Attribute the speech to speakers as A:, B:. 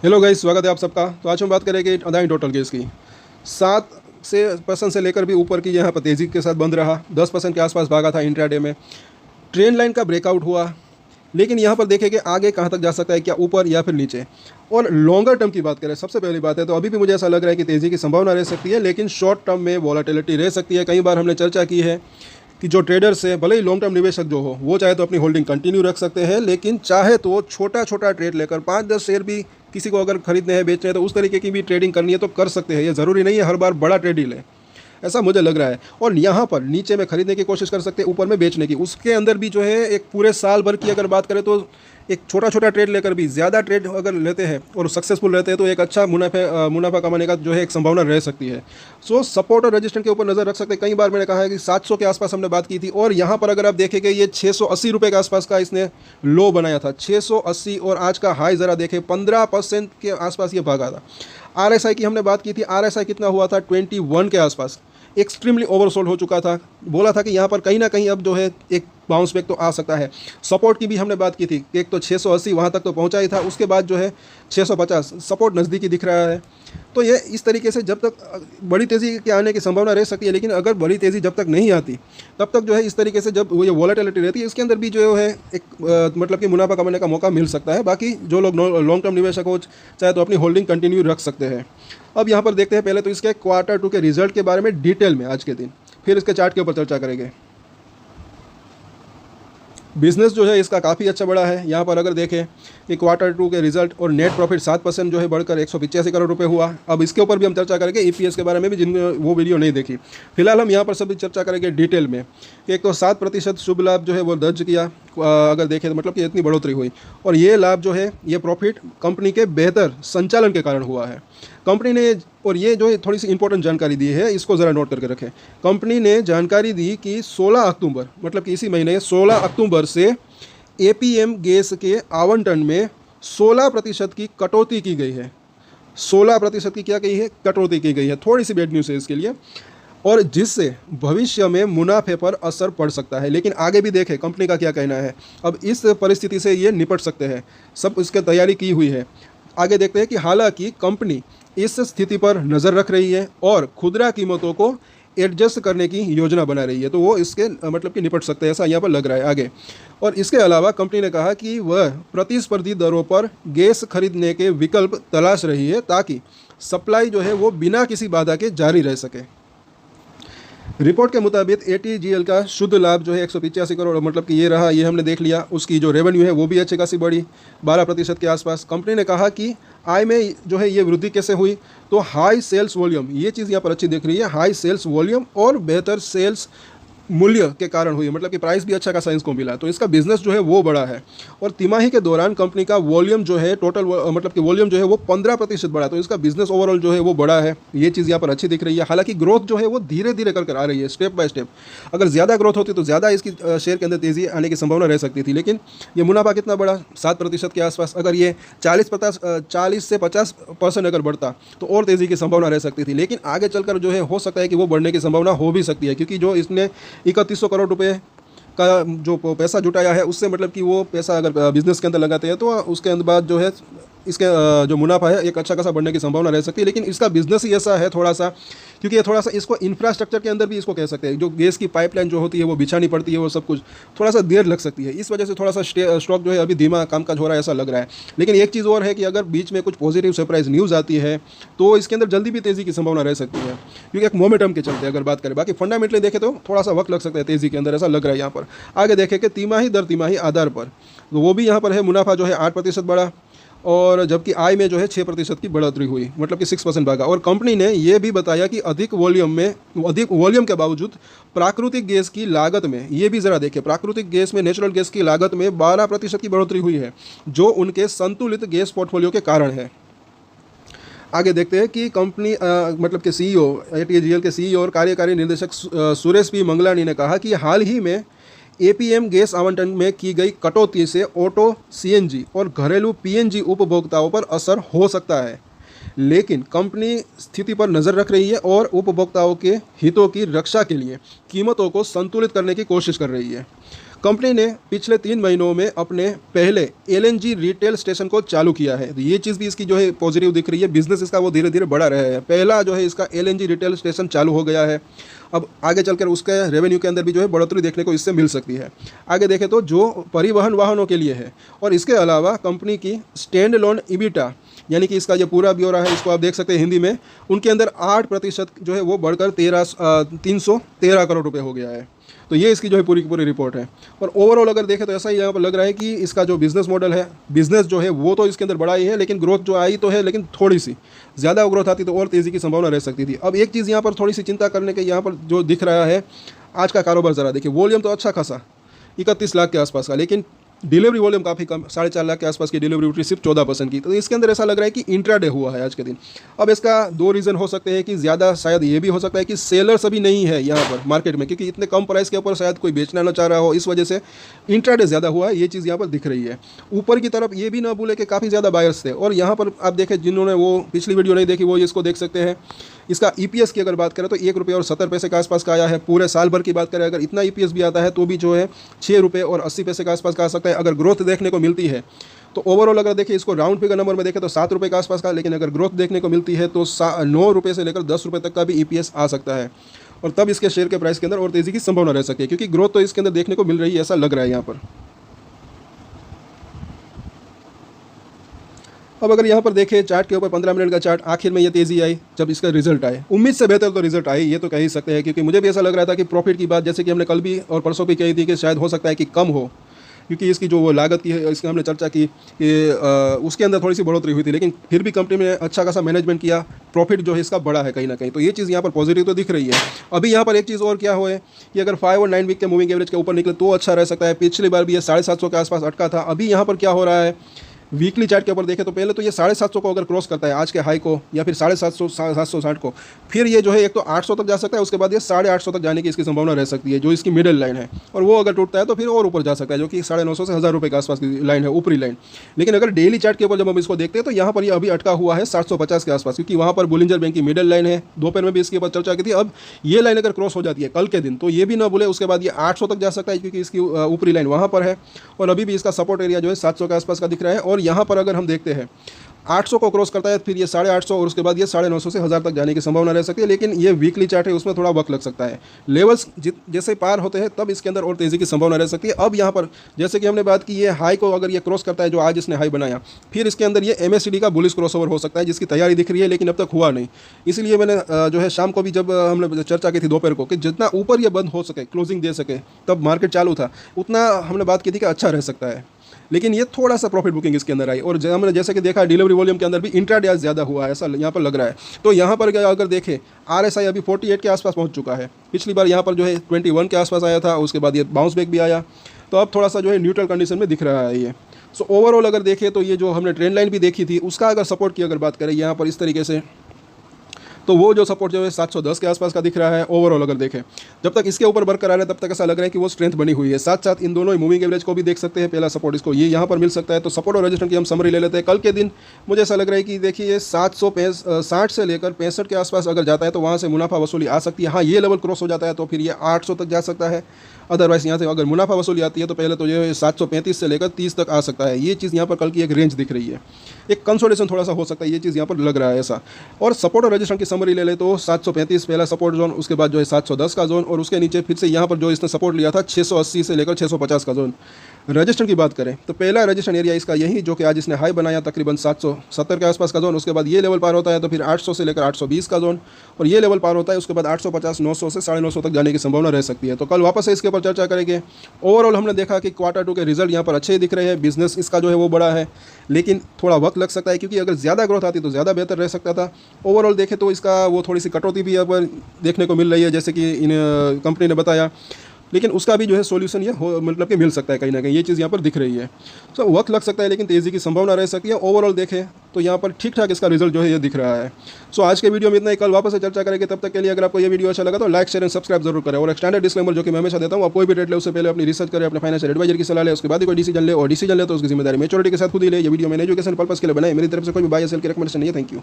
A: Hello guys, स्वागत है आप सबका। तो आज हम बात करेंगे अदानी टोटल गैस की। 7% से लेकर भी ऊपर की यहाँ पर तेज़ी के साथ बंद रहा। 10% के आसपास भागा था इंट्राडे में। ट्रेंड लाइन का ब्रेकआउट हुआ, लेकिन यहाँ पर देखें कि आगे कहाँ तक जा सकता है, क्या ऊपर या फिर नीचे। और लॉन्गर टर्म की बात करें, सबसे पहली बात है तो अभी भी मुझे ऐसा लग रहा है कि तेज़ी की संभावना रह सकती है, लेकिन शॉर्ट टर्म में वॉलेटिलिटी रह सकती है। कई बार हमने चर्चा की है कि जो ट्रेडर्स है, भले ही लॉन्ग टर्म निवेशक जो हो, वो चाहे तो अपनी होल्डिंग कंटिन्यू रख सकते हैं, लेकिन चाहे तो छोटा छोटा ट्रेड लेकर 5-10 शेयर भी किसी को अगर खरीदने हैं, बेचने हैं, तो उस तरीके की भी ट्रेडिंग करनी है तो कर सकते हैं। ये ज़रूरी नहीं है हर बार बड़ा ट्रेड ही ले, ऐसा मुझे लग रहा है। और यहाँ पर नीचे में खरीदने की कोशिश कर सकते हैं, ऊपर में बेचने की। उसके अंदर भी जो है एक पूरे साल भर की अगर बात करें तो एक छोटा छोटा ट्रेड लेकर भी ज़्यादा ट्रेड अगर लेते हैं और सक्सेसफुल रहते हैं तो एक अच्छा मुनाफा कमाने का जो है एक संभावना रह सकती है। सो सपोर्ट और रजिस्टेंस के ऊपर नज़र रख सकते हैं। कई बार मैंने कहा है कि 700 के आसपास हमने बात की थी, और यहाँ पर अगर आप देखेंगे ये 680 रुपये के आसपास का इसने लो बनाया था, 680, और आज का हाई ज़रा देखें 15% के आसपास ये भागा था। RSI की हमने बात की थी, RSI कितना हुआ था 21 के आसपास, एक्सट्रीमली ओवरसोल्ड हो चुका था। बोला था कि यहाँ पर कहीं ना कहीं अब जो है एक बाउंस बैक तो आ सकता है। सपोर्ट की भी हमने बात की थी, एक तो 680 वहाँ तक तो पहुँचा ही था, उसके बाद जो है 650 सपोर्ट नज़दीकी दिख रहा है। तो ये इस तरीके से जब तक बड़ी तेज़ी के आने की संभावना रह सकती है, लेकिन अगर बड़ी तेज़ी जब तक नहीं आती तब तक जो है इस तरीके से जब ये वॉलेटिलिटी रहती है, इसके अंदर भी जो है एक मतलब कि मुनाफा कमाने का मौका मिल सकता है। बाकी जो लोग लॉन्ग टर्म निवेशक हो चाहे तो अपनी होल्डिंग कंटिन्यू रख सकते हैं। अब यहाँ पर देखते हैं पहले तो इसके Q2 के रिजल्ट के बारे में डिटेल में आज के दिन, फिर इसके चार्ट के ऊपर चर्चा करेंगे। बिजनेस जो है इसका काफ़ी अच्छा बड़ा है। यहाँ पर अगर देखें कि Q2 के रिजल्ट और नेट प्रॉफिट 7% जो है बढ़कर 185 करोड़ रुपए हुआ। अब इसके ऊपर भी हम चर्चा करेंगे, EPS के बारे में भी, जिनने वो वीडियो नहीं देखी। फिलहाल हम यहाँ पर सभी चर्चा करेंगे डिटेल में। एक तो 7% शुभ लाभ जो है वो दर्ज किया, अगर देखें तो मतलब कि इतनी बढ़ोतरी हुई, और ये लाभ जो है ये प्रॉफिट कंपनी के बेहतर संचालन के कारण हुआ है। कंपनी ने, और ये जो है थोड़ी सी इंपॉर्टेंट जानकारी दी है, इसको ज़रा नोट करके रखें। कंपनी ने जानकारी दी कि 16 अक्टूबर मतलब कि इसी महीने 16 अक्टूबर से APM गैस के आवंटन में 16% की कटौती की गई है। 16% की क्या कही है, कटौती की गई है। थोड़ी सी बैड न्यूज़ है इसके लिए, और जिससे भविष्य में मुनाफे पर असर पड़ सकता है। लेकिन आगे भी देखें कंपनी का क्या कहना है। अब इस परिस्थिति से ये निपट सकते हैं, सब इसके तैयारी की हुई है। आगे देखते हैं कि हालांकि कंपनी इस स्थिति पर नज़र रख रही है और खुदरा कीमतों को एडजस्ट करने की योजना बना रही है, तो वो इसके मतलब कि निपट सकते हैं, ऐसा यहाँ पर लग रहा है आगे। और इसके अलावा कंपनी ने कहा कि वह प्रतिस्पर्धी दरों पर गैस खरीदने के विकल्प तलाश रही है, ताकि सप्लाई जो है वो बिना किसी बाधा के जारी रह सके। रिपोर्ट के मुताबिक ATGL का शुद्ध लाभ जो है 185 करोड़ मतलब कि ये रहा, ये हमने देख लिया। उसकी जो रेवेन्यू है वो भी अच्छी खासी बढ़ी, 12% के आसपास। कंपनी ने कहा कि आय में जो है ये वृद्धि कैसे हुई, तो हाई सेल्स वॉल्यूम, ये चीज़ यहाँ पर अच्छी दिख रही है, हाई सेल्स वॉल्यूम और बेहतर सेल्स मूल्य के कारण हुई है, मतलब कि प्राइस भी अच्छा खासा इसको मिला, तो इसका बिजनेस जो है वो बड़ा है। और तिमाही के दौरान कंपनी का वॉल्यूम जो है टोटल मतलब कि वॉल्यूम जो है वो 15% बढ़ा, तो इसका बिजनेस ओवरऑल जो है वो बड़ा है। ये चीज़ यहाँ पर अच्छी दिख रही है। हालांकि ग्रोथ जो है वो धीरे धीरे कर आ रही है, स्टेप बाय स्टेप। अगर ज़्यादा ग्रोथ होती तो ज़्यादा इसकी शेयर के अंदर तेज़ी आने की संभावना रह सकती थी, लेकिन ये मुनाफा कितना बढ़ा, 7% के आसपास। अगर ये 40 से 50% अगर बढ़ता तो और तेज़ी की संभावना रह सकती थी, लेकिन आगे चलकर जो है हो सकता है कि वो बढ़ने की संभावना हो भी सकती है, क्योंकि जो इसने 3100 करोड़ रुपए का जो पैसा जुटाया है, उससे मतलब कि वो पैसा अगर बिजनेस के अंदर लगाते हैं तो उसके अंदर बाद जो है इसके जो मुनाफा है एक अच्छा खासा बढ़ने की संभावना रह सकती है। लेकिन इसका बिजनेस ही ऐसा है थोड़ा सा, क्योंकि ये थोड़ा सा इसको इंफ्रास्ट्रक्चर के अंदर भी इसको कह सकते हैं, जो गैस की पाइपलाइन जो होती है वो बिछानी पड़ती है, वो सब कुछ थोड़ा सा देर लग सकती है। इस वजह से थोड़ा सा स्टॉक जो है अभी धीमा कामकाज हो रहा है, ऐसा लग रहा है। लेकिन एक चीज़ और है कि अगर बीच में कुछ पॉजिटिव सरप्राइज न्यूज़ आती है तो इसके अंदर जल्दी भी तेज़ी की संभावना रह सकती है, क्योंकि एक मोमेंटम के चलते अगर बात करें। बाकी फंडामेंटली देखें तो थोड़ा सा वक्त लग सकता है तेज़ी के अंदर, ऐसा लग रहा है यहाँ पर। आगे देखें कि तिमाही दर तिमाही आधार पर, तो वो भी यहाँ पर है। मुनाफा जो है 8% बढ़ा, और जबकि आय में जो है 6% की बढ़ोतरी हुई, मतलब कि 6% भागा। और कंपनी ने यह भी बताया कि अधिक वॉल्यूम के बावजूद प्राकृतिक गैस की लागत में, ये भी ज़रा देखें, प्राकृतिक गैस में, नेचुरल गैस की लागत में 12% की बढ़ोतरी हुई है, जो उनके संतुलित गैस पोर्टफोलियो के कारण है। आगे देखते हैं कि कंपनी मतलब के CEO, ATGL के CEO और कार्यकारी निर्देशक सुरेश पी मंगलानी ने कहा कि हाल ही में APM गैस आवंटन में की गई कटौती से ऑटो, CNG और घरेलू PNG उपभोक्ताओं पर असर हो सकता है, लेकिन कंपनी स्थिति पर नज़र रख रही है और उपभोक्ताओं के हितों की रक्षा के लिए कीमतों को संतुलित करने की कोशिश कर रही है। कंपनी ने पिछले 3 महीनों में अपने पहले LNG रिटेल स्टेशन को चालू किया है। तो ये चीज़ भी इसकी जो है पॉजिटिव दिख रही है। बिजनेस इसका वो धीरे धीरे बढ़ा रहा है। पहला जो है इसका LNG रिटेल स्टेशन चालू हो गया है। अब आगे चलकर उसके रेवेन्यू के अंदर भी जो है बढ़ोतरी देखने को इससे मिल सकती है। आगे देखें तो जो परिवहन वाहनों के लिए है, और इसके अलावा कंपनी की स्टैंड लोन EBITDA, यानी कि इसका जो पूरा ब्यौरा है इसको आप देख सकते हैं हिंदी में, उनके अंदर 8% जो है वो बढ़कर 313 करोड़ रुपए हो गया है। तो ये इसकी जो है पूरी की पूरी रिपोर्ट है। और ओवरऑल अगर देखें तो ऐसा ही यहाँ पर लग रहा है कि इसका जो बिज़नेस मॉडल है, बिज़नेस जो है वो तो इसके अंदर बड़ा ही है, लेकिन ग्रोथ जो आई तो है, लेकिन थोड़ी सी ज़्यादा ग्रोथ आती तो और तेज़ी की संभावना रह सकती थी। अब एक चीज़ यहाँ पर थोड़ी सी चिंता करने के यहाँ पर जो दिख रहा है, आज का कारोबार ज़रा देखिए, वॉल्यूम तो अच्छा खासा 31 लाख के आसपास का, लेकिन डिलीवरी वॉल्यूम काफ़ी कम, 4.5 लाख के आसपास की डिलीवरी उठी, सिर्फ 14% की। तो इसके अंदर ऐसा लग रहा है कि इंट्राडे हुआ है आज के दिन। अब इसका 2 रीज़न हो सकते हैं कि ज़्यादा शायद ये भी हो सकता है कि सेलर्स अभी नहीं है यहाँ पर मार्केट में, क्योंकि इतने कम प्राइस के ऊपर शायद कोई बेचना ना चाह रहा हो, इस वजह से इंट्राडे ज़्यादा हुआ है। ये चीज़ यहाँ पर दिख रही है। ऊपर की तरफ ये भी ना भूले कि काफ़ी ज़्यादा बायर्स थे। और यहाँ पर आप देखें, जिन्होंने वो पिछली वीडियो नहीं देखी वो इसको देख सकते हैं। इसका EPS की अगर बात करें तो 1 रुपये और 70 पैसे के आसपास का आया है। पूरे साल भर की बात करें अगर इतना EPS भी आता है तो भी जो है 6 रुपये और 80 पैसे के आसपास का आ सकता है। अगर ग्रोथ देखने को मिलती है तो ओवरऑल अगर देखें, इसको राउंड फिगर नंबर में देखें तो 7 रुपये के आसपास का, लेकिन अगर ग्रोथ देखने को मिलती है तो 9 रुपये से लेकर 10 रुपये तक का भी EPS आ सकता है। और तब इसके शेयर के प्राइस के अंदर और तेज़ी की संभावना रह सकती है, क्योंकि ग्रोथ तो इसके अंदर देखने को मिल रही है, ऐसा लग रहा है यहाँ पर। अब अगर यहाँ पर देखें चार्ट के ऊपर 15 मिनट का चार्ट, आखिर में ये तेज़ी आई जब इसका रिजल्ट आए। उम्मीद से बेहतर तो रिजल्ट आई, ये तो कह ही सकते हैं, क्योंकि मुझे भी ऐसा लग रहा था कि प्रॉफिट की बात, जैसे कि हमने कल भी और परसों भी कही थी, कि शायद हो सकता है कि कम हो, क्योंकि इसकी जो वो लागत की है इसकी हमने चर्चा की कि उसके अंदर थोड़ी सी बढ़ोतरी हुई थी, लेकिन फिर भी कंपनी ने अच्छा खासा मैनेजमेंट किया। प्रॉफिट जो है इसका बड़ा है कहीं ना कहीं, तो ये चीज़ यहाँ पर पॉजिटिव तो दिख रही है। अभी यहाँ पर एक चीज़ और क्या हो है कि अगर 5 और 9 वीक के मूविंग एवरेज के ऊपर निकले तो अच्छा रह सकता है। पिछली बार भी ये 750 के आसपास अटका था। अभी यहाँ पर क्या हो रहा है, वीकली चार्ट के ऊपर देखें तो पहले तो ये 750 को अगर क्रॉस करता है आज के हाई को, या फिर 750 760 को, फिर ये जो है एक तो 800 तक जा सकता है, उसके बाद ये 850 तक जाने की इसकी संभावना रह सकती है, जो इसकी मिडिल लाइन है। और वो अगर टूटता है तो फिर और ऊपर जा सकता है, जो कि 950 से 1000 रुपये के आसपास की लाइन है, ऊपरी लाइन। लेकिन अगर डेली चार्ट के ऊपर जब हम इसको देखते हैं तो यहाँ पर ये अभी अटका हुआ है 750 के आसपास, क्योंकि वहाँ पर बुलिंजर बैंक की मिडिल लाइन है। दोपहर में भी इसके ऊपर चर्चा की थी। अब ये लाइन अगर क्रॉस हो जाती है कल के दिन तो ये भी ना भूले, उसके बाद ये 800 तक जा सकता है, क्योंकि इसकी ऊपरी लाइन वहाँ पर है। और अभी भी इसका सपोर्ट एरिया जो है 700 के आसपास का दिख रहा है। और यहाँ पर अगर हम देखते हैं 800 को क्रॉस करता है, फिर ये 850 और उसके बाद ये 950 से 1000 तक जाने की संभावना रह सकती है। लेकिन ये वीकली चार्ट है, उसमें थोड़ा वक्त लग सकता है। लेवल्स जैसे पार होते हैं तब इसके अंदर और तेज़ी की संभावना रह सकती है। अब यहाँ पर जैसे कि हमने बात की, ये हाई को अगर ये क्रॉस करता है, जो आज इसने हाई बनाया, फिर इसके अंदर ये MACD का बुलिश क्रॉसओवर हो सकता है, जिसकी तैयारी दिख रही है, लेकिन अब तक हुआ नहीं। इसलिए मैंने जो है शाम को भी जब हमने चर्चा की थी दोपहर को, कि जितना ऊपर ये बंद हो सके, क्लोजिंग दे सके, तब मार्केट चालू था, उतना हमने बात की थी कि अच्छा रह सकता है। लेकिन ये थोड़ा सा प्रॉफिट बुकिंग इसके अंदर आई। और हमने जैसे कि देखा डिलीवरी वॉल्यूम के अंदर भी इंट्राडे आज ज़्यादा हुआ है, ऐसा यहाँ पर लग रहा है। तो यहाँ पर अगर देखें RSI अभी 48 के आसपास पहुँच चुका है। पिछली बार यहाँ पर जो है 21 के आसपास आया था, उसके बाद ये बाउंस बैक भी आया। तो अब थोड़ा सा जो है न्यूट्रल कंडीशन में दिख रहा है ये। सो ओवरऑल अगर देखें तो ये जो हमने ट्रेंड लाइन भी देखी थी, उसका अगर सपोर्ट की अगर बात करें यहाँ पर इस तरीके से, तो वो जो सपोर्ट जो है 710 के आसपास का दिख रहा है। ओवरऑल अगर देखें, जब तक इसके ऊपर बरकरार है तब तक ऐसा लग रहा है कि वो स्ट्रेंथ बनी हुई है। साथ साथ इन दोनों मूविंग एवरेज को भी देख सकते हैं। पहला सपोर्ट इसको ये यहाँ पर मिल सकता है। तो सपोर्ट और रेजिस्टेंस की हम समरी ले लेते हैं। कल के दिन मुझे ऐसा लग रहा है कि देखिए 760 से लेकर 65 के आसपास अगर जाता है तो वहाँ से मुनाफा वसूली आ सकती है। हाँ, ये लेवल क्रॉस हो जाता है तो फिर ये 800 तक जा सकता है। अदरवाइज यहाँ से अगर मुनाफा वसूली आती है तो पहले तो ये 735 से लेकर 30 तक आ सकता है। ये चीज़ यहाँ पर कल की एक रेंज दिख रही है। एक कंसोलिडेशन थोड़ा सा हो सकता है, ये चीज़ यहाँ पर लग रहा है ऐसा। और सपोर्ट और रेजिस्टेंस की समरी ले ले तो 735 पहला सपोर्ट जोन, उसके बाद जो है 710 का जोन, और उसके नीचे फिर से यहाँ पर जो इसने सपोर्ट लिया था 680 से लेकर 650 का जोन। रजिस्टर की बात करें तो पहला रजिस्टर एरिया इसका यही, जो कि आज इसने हाई बनाया तकरीबन 770 के आसपास का जोन। उसके बाद ये लेवल पार होता है तो फिर 800 से लेकर 820 का जोन, और ये लेवल पार होता है उसके बाद 850 900 से 950 तक जाने की संभावना रह सकती है। तो कल वापस से इसके ऊपर चर्चा करेंगे। ओवरऑल हमने देखा कि Q2 के रिजल्ट यहाँ पर अच्छे दिख रहे हैं। बिजनेस इसका जो है वो बड़ा है, लेकिन थोड़ा वक्त लग सकता है, क्योंकि अगर ज़्यादा ग्रोथ आती तो ज़्यादा बेहतर रह सकता था। ओवरऑल देखें तो इसका वो थोड़ी सी कटौती भी यहाँ पर देखने को मिल रही है, जैसे कि इन कंपनी ने बताया। लेकिन उसका भी जो है सॉल्यूशन ये मतलब कि मिल सकता है कहीं ना कहीं, ये चीज़ यहाँ पर दिख रही है। सो वक्त लग सकता है, लेकिन तेज़ी की संभावना रह सकती है। ओवरऑल देखें तो यहाँ पर ठीक ठाक इसका रिजल्ट जो है ये दिख रहा है। सो आज के वीडियो में इतना ही, कल वापस से चर्चा करेंगे। तब तक के लिए अगर आपको ये वीडियो अच्छा लगा तो लाइक शेयर एंड सब्सक्राइब जरूर करें। और एक स्टैंडर्ड डिस्क्लेमर जो कि मैं हमेशा देता हूँ, आप कोई भी ट्रेड ले उससे पहले अपनी रिसर्च करें, अपने फाइनेंशियल एडवाइजर की सलाह ले, उसके बाद ही कोई डिसीजन ले, और डिसीजन ले तो उसकी जिम्मेदारी मैच्योरिटी के साथ खुद ही ले। ये वीडियो मैंने एजुकेशन पर्पस के लिए बनाई, मेरी तरफ से कोई भी बाय या सेल की रिकमेंडेशन नहीं है। Thank you.